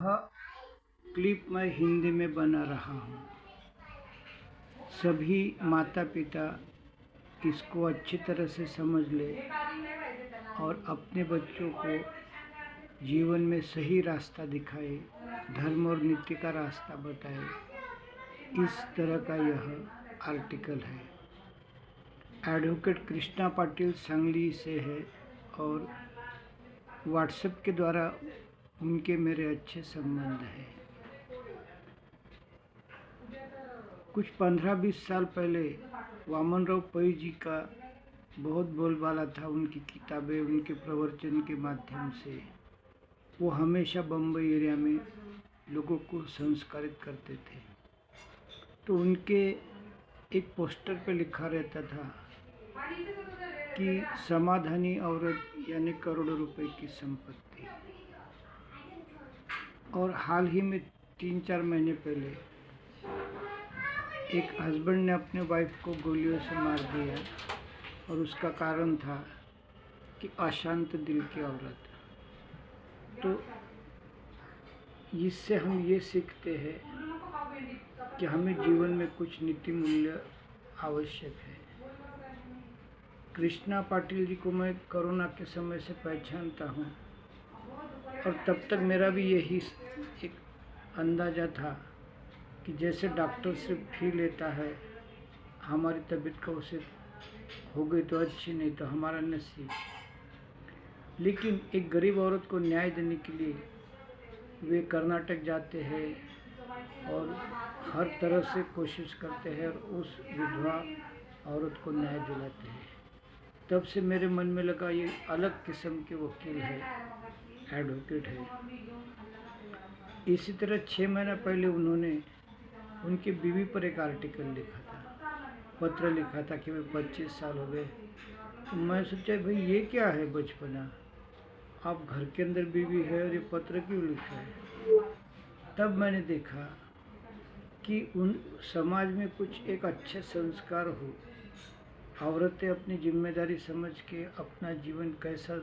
यह क्लिप मैं हिंदी में बना रहा हूँ। सभी माता पिता इसको अच्छी तरह से समझ ले और अपने बच्चों को जीवन में सही रास्ता दिखाए, धर्म और नीति का रास्ता बताए। इस तरह का यह आर्टिकल है। एडवोकेट कृष्णा पाटिल सांगली से है और व्हाट्सएप के द्वारा उनके मेरे अच्छे संबंध हैं। कुछ 15-20 साल पहले वामनराव पै जी का बहुत बोलबाला था। उनकी किताबें, उनके प्रवचन के माध्यम से वो हमेशा बम्बई एरिया में लोगों को संस्कारित करते थे। तो उनके एक पोस्टर पे लिखा रहता था कि समाधानी औरत यानी करोड़ों रुपए की संपत्ति। और हाल ही में 3-4 महीने पहले एक हस्बैंड ने अपने वाइफ को गोलियों से मार दिया और उसका कारण था कि अशांत दिल की औरत। तो इससे हम ये सीखते हैं कि हमें जीवन में कुछ नीति मूल्य आवश्यक है। कृष्णा पाटिल जी को मैं कोरोना के समय से पहचानता हूँ और तब तक मेरा भी यही एक अंदाज़ा था कि जैसे डॉक्टर से फी लेता है, हमारी तबीयत का उसे हो गई तो अच्छी, नहीं तो हमारा नसीब। लेकिन एक गरीब औरत को न्याय देने के लिए वे कर्नाटक जाते हैं और हर तरह से कोशिश करते हैं और उस विधवा औरत को न्याय दिलाते हैं। तब से मेरे मन में लगा ये अलग किस्म के वकील है, एडवोकेट है। इसी तरह 6 महीना पहले उन्होंने उनकी बीवी पर एक आर्टिकल लिखा था, पत्र लिखा था कि वे 25 साल हो गए। तो मैं सोचा भाई ये क्या है बचपना, आप घर के अंदर बीवी है और ये पत्र क्यों लिखा है। तब मैंने देखा कि उन समाज में कुछ एक अच्छे संस्कार हो, औरतें अपनी जिम्मेदारी समझ के अपना जीवन कैसा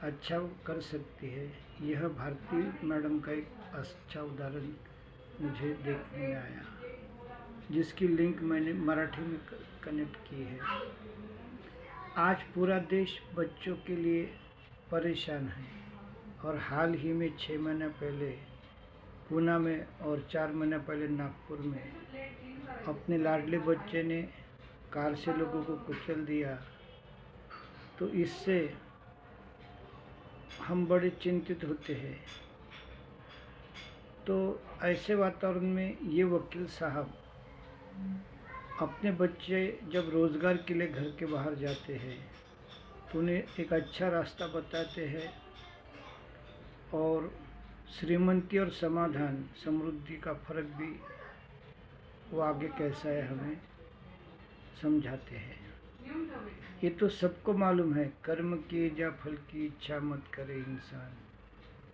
अच्छा कर सकती है। यह भारती मैडम का एक अच्छा उदाहरण मुझे देखने में आया, जिसकी लिंक मैंने मराठी में कनेक्ट की है। आज पूरा देश बच्चों के लिए परेशान है और हाल ही में 6 महीना पहले पूना में और 4 महीना पहले नागपुर में अपने लाडले बच्चे ने कार से लोगों को कुचल दिया। तो इससे हम बड़े चिंतित होते हैं। तो ऐसे वातावरण में ये वकील साहब अपने बच्चे जब रोज़गार के लिए घर के बाहर जाते हैं तो उन्हें एक अच्छा रास्ता बताते हैं और श्रीमंती और समाधान, समृद्धि का फर्क भी वो आगे कैसा है हमें समझाते हैं। ये तो सबको मालूम है, कर्म किए जा फल की इच्छा मत करे इंसान,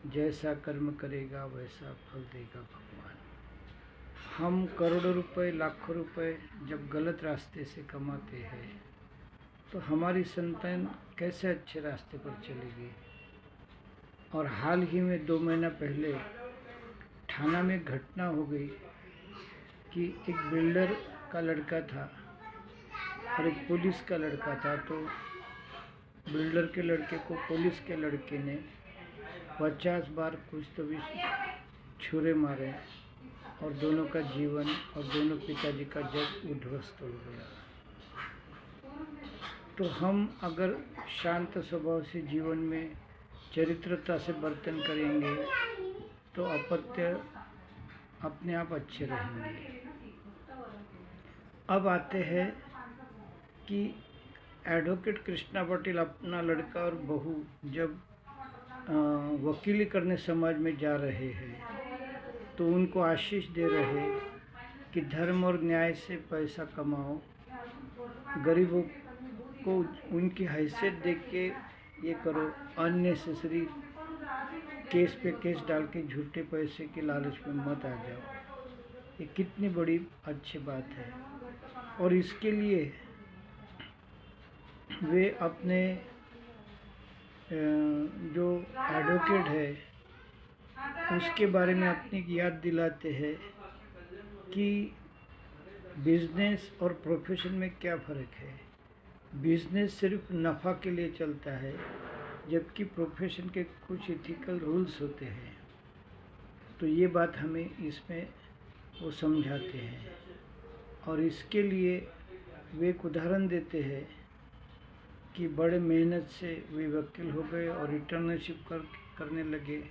जैसा कर्म करेगा वैसा फल देगा भगवान। हम करोड़ों रुपए, लाखों रुपए जब गलत रास्ते से कमाते हैं तो हमारी संतान कैसे अच्छे रास्ते पर चलेगी। और हाल ही में 2 महीना पहले ठाणा में घटना हो गई कि एक बिल्डर का लड़का था और एक पुलिस का लड़का था। तो बिल्डर के लड़के को पुलिस के लड़के ने 50 बार कुछ तो भी छुरे मारे और दोनों का जीवन और दोनों पिताजी का जग उद्ध्वस्त हो गया। तो हम अगर शांत स्वभाव से जीवन में चरित्रता से बर्तन करेंगे तो अपत्य अपने आप अच्छे रहेंगे। अब आते हैं कि एडवोकेट कृष्णा पाटिल अपना लड़का और बहू जब वकीली करने समाज में जा रहे हैं तो उनको आशीष दे रहे कि धर्म और न्याय से पैसा कमाओ, गरीबों को उनकी हैसियत देख के ये करो, अननेसेसरी केस पे केस डाल के झूठे पैसे के लालच में मत आ जाओ। ये कितनी बड़ी अच्छी बात है। और इसके लिए वे अपने जो एडवोकेट है उसके बारे में अपनी याद दिलाते हैं कि बिजनेस और प्रोफेशन में क्या फ़र्क है। बिजनेस सिर्फ नफ़ा के लिए चलता है, जबकि प्रोफेशन के कुछ एथिकल रूल्स होते हैं। तो ये बात हमें इसमें वो समझाते हैं, और इसके लिए वे एक उदाहरण देते हैं कि बड़े मेहनत से वे वकील हो गए और इंटर्नशिप करने लगे।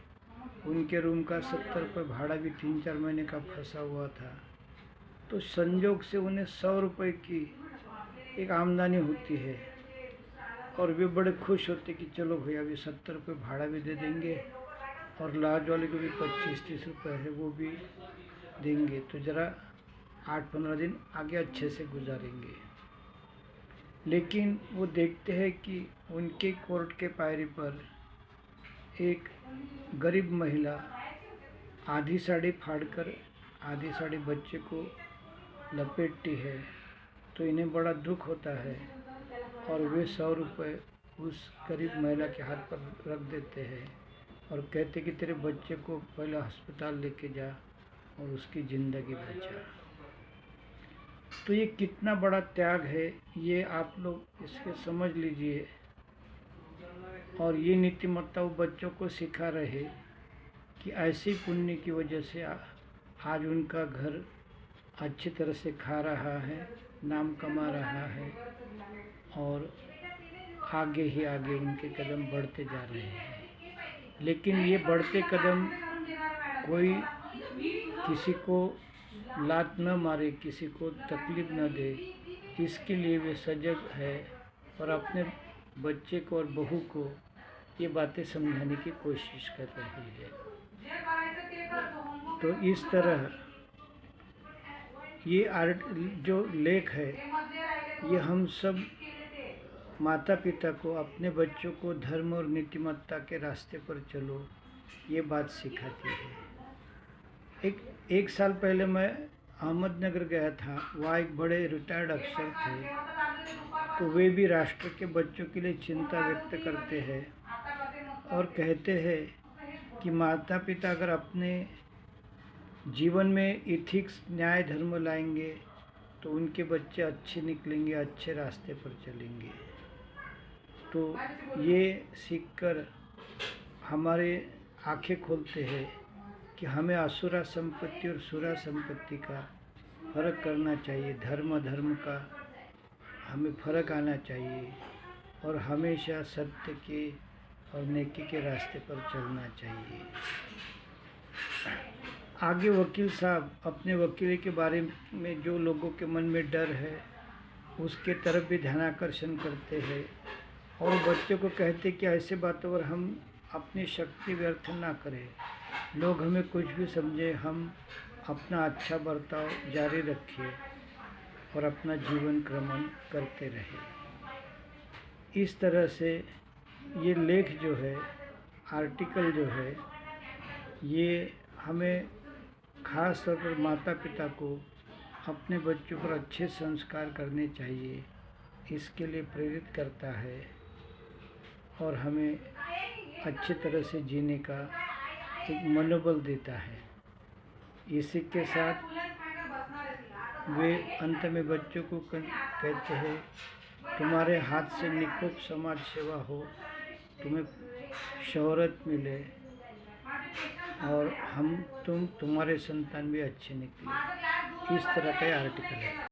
उनके रूम का 70 रुपये भाड़ा भी 3-4 महीने का फंसा हुआ था। तो संजोग से उन्हें 100 रुपये की एक आमदनी होती है, और वे बड़े खुश होते कि चलो भैया अभी 70 रुपये भाड़ा भी दे देंगे, और लॉज वाले को भी 25-30 रुपये है वो भी देंगे, तो ज़रा 8-15 दिन आगे अच्छे से गुजारेंगे। लेकिन वो देखते हैं कि उनके कोर्ट के पायरी पर एक गरीब महिला आधी साड़ी फाड़कर आधी साड़ी बच्चे को लपेटती है। तो इन्हें बड़ा दुख होता है, और वे 100 रुपये उस गरीब महिला के हाथ पर रख देते हैं और कहते कि तेरे बच्चे को पहले अस्पताल लेके जा और उसकी ज़िंदगी बचा। तो ये कितना बड़ा त्याग है, ये आप लोग इसके समझ लीजिए। और ये नीतिमत्ता वो बच्चों को सिखा रहे कि ऐसी पुण्य की वजह से आज उनका घर अच्छी तरह से खा रहा है, नाम कमा रहा है, और आगे ही आगे उनके कदम बढ़ते जा रहे हैं। लेकिन ये बढ़ते कदम कोई किसी को लात न मारे, किसी को तकलीफ न दे, इसके लिए वे सजग है और अपने बच्चे को और बहू को ये बातें समझाने की कोशिश कर रही है। तो इस तरह ये आर्ट जो लेख है, ये हम सब माता पिता को अपने बच्चों को धर्म और नीतिमत्ता के रास्ते पर चलो, ये बात सिखाती है। एक साल पहले मैं अहमदनगर गया था। वहाँ एक बड़े रिटायर्ड अफसर थे, तो वे भी राष्ट्र के बच्चों के लिए चिंता व्यक्त करते हैं और कहते हैं कि माता पिता अगर अपने जीवन में इथिक्स, न्याय, धर्म लाएंगे तो उनके बच्चे अच्छे निकलेंगे, अच्छे रास्ते पर चलेंगे। तो ये सीखकर हमारे आंखें खोलते हैं कि हमें असुरा संपत्ति और सुरा संपत्ति का फर्क करना चाहिए, धर्म का हमें फर्क आना चाहिए, और हमेशा सत्य के और नेकी के रास्ते पर चलना चाहिए। आगे वकील साहब अपने वकील के बारे में जो लोगों के मन में डर है उसके तरफ भी ध्यानाकर्षण करते हैं, और बच्चों को कहते कि ऐसे बातों पर हम अपनी शक्ति व्यर्थ ना करें। लोग हमें कुछ भी समझे, हम अपना अच्छा बर्ताव जारी रखें और अपना जीवन क्रमण करते रहें। इस तरह से ये लेख जो है, आर्टिकल जो है, ये हमें खास तौर पर माता पिता को अपने बच्चों पर अच्छे संस्कार करने चाहिए, इसके लिए प्रेरित करता है और हमें अच्छी तरह से जीने का एक मनोबल देता है। इसी के साथ वे अंत में बच्चों को कहते हैं, तुम्हारे हाथ से निकोप समाज सेवा हो, तुम्हें शोहरत मिले, और तुम्हारे संतान भी अच्छे निकले। इस तरह का आर्टिकल है।